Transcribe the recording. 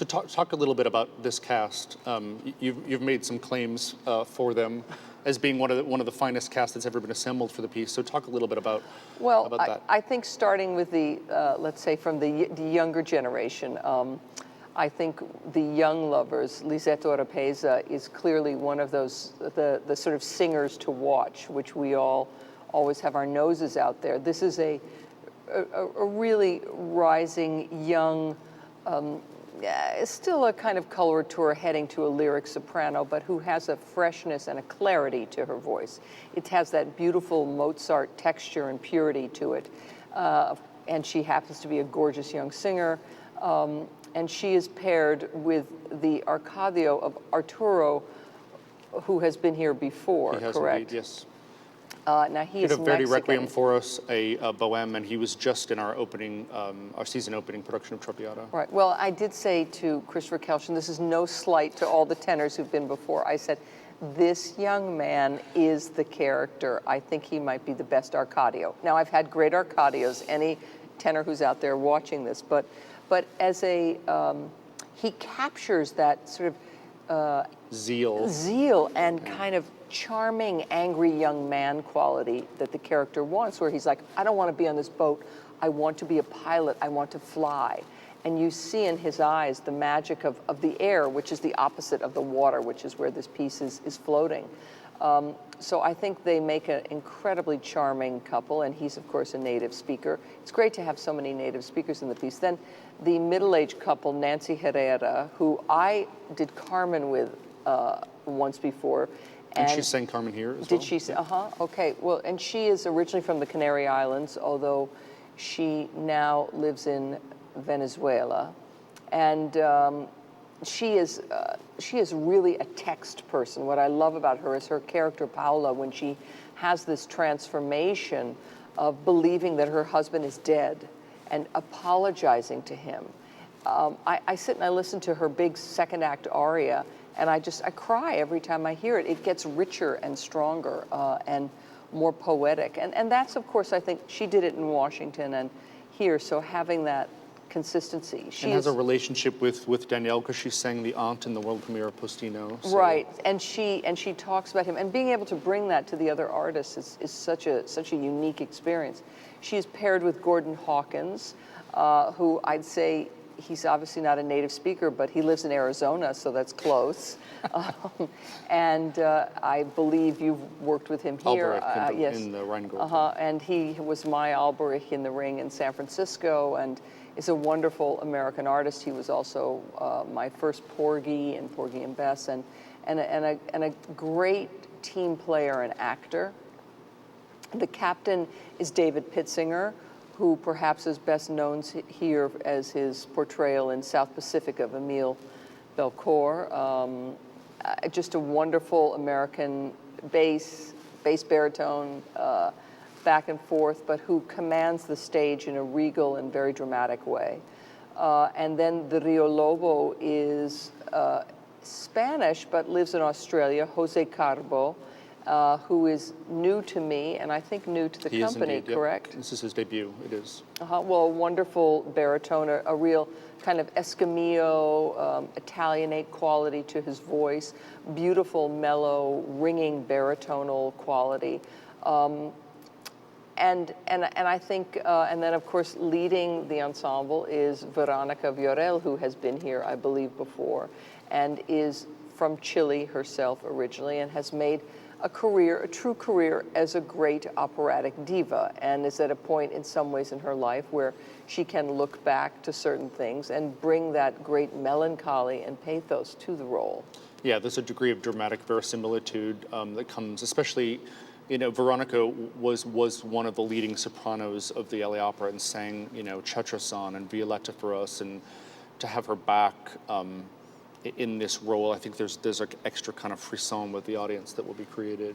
So talk a little bit about this cast. You've made some claims for them as being one of the finest casts that's ever been assembled for the piece. So talk a little bit about that. I think starting with the let's say from the younger generation, I think the young lovers, Lisette Oropeza is clearly one of those the sort of singers to watch, which we all always have our noses out there. This is a really rising young. Still a kind of coloratura heading to a lyric soprano, but who has a freshness and a clarity to her voice. It has that beautiful Mozart texture and purity to it. And she happens to be a gorgeous young singer. And she is paired with the Arcadio of Arturo, who has been here before, he has correct? Indeed, yes. Now he is did a Verdi Mexican. Requiem for us, a Bohème, and he was just in our season opening production of Traviata. Right. Well, I did say to Christopher Kelch, and this is no slight to all the tenors who've been before, I said, this young man is the character. I think he might be the best Arcadio. Now, I've had great Arcadios, any tenor who's out there watching this, but as he captures that sort of zeal and kind of charming, angry young man quality that the character wants, where he's like, I don't want to be on this boat. I want to be a pilot. I want to fly. And you see in his eyes the magic of the air, which is the opposite of the water, which is where this piece is floating. So I think they make an incredibly charming couple, and he's, of course, a native speaker. It's great to have so many native speakers in the piece. Then the middle-aged couple, Nancy Herrera, who I did Carmen with once before. And she sang Carmen here as well? Did she? Okay. Well, and she is originally from the Canary Islands, although she now lives in Venezuela. And she is really a text person. What I love about her is her character, Paula, when she has this transformation of believing that her husband is dead and apologizing to him. I sit and I listen to her big second act aria, and I cry every time I hear it. It gets richer and stronger and more poetic. And that's, of course, I think she did it in Washington and here, so having that consistency. She has a relationship with Danielle because she sang the aunt in the world premiere of Postino. So. Right, and she talks about him, and being able to bring that to the other artists is such a unique experience. She's paired with Gordon Hawkins, who I'd say he's obviously not a native speaker, but he lives in Arizona, so that's close. And I believe you've worked with him here. Albrecht in the Rheingold. And he was my Albrecht in the Ring in San Francisco, and is a wonderful American artist. He was also my first Porgy in Porgy and Bess, and a great team player and actor. The captain is David Pitzinger, who perhaps is best known here as his portrayal in South Pacific of Emile Belcourt. Just a wonderful American bass baritone, back and forth, but who commands the stage in a regal and very dramatic way. And then the Rio Lobo is Spanish, but lives in Australia, Jose Carbo, who is new to me, and I think new to the company, indeed, correct? Yep. This is his debut, it is. Well, a wonderful baritone, a real kind of Escamillo, Italianate quality to his voice, beautiful, mellow, ringing baritonal quality. And I think, and then of course leading the ensemble is Veronica Viorel, who has been here, I believe, before, and is from Chile herself originally, and has made a true career as a great operatic diva, and is at a point in some ways in her life where she can look back to certain things and bring that great melancholy and pathos to the role. Yeah, there's a degree of dramatic verisimilitude that comes, especially, you know, Veronica was one of the leading sopranos of the LA Opera and sang, you know, Cetreson and Violetta for us, and to have her back in this role, I think there's an extra kind of frisson with the audience that will be created.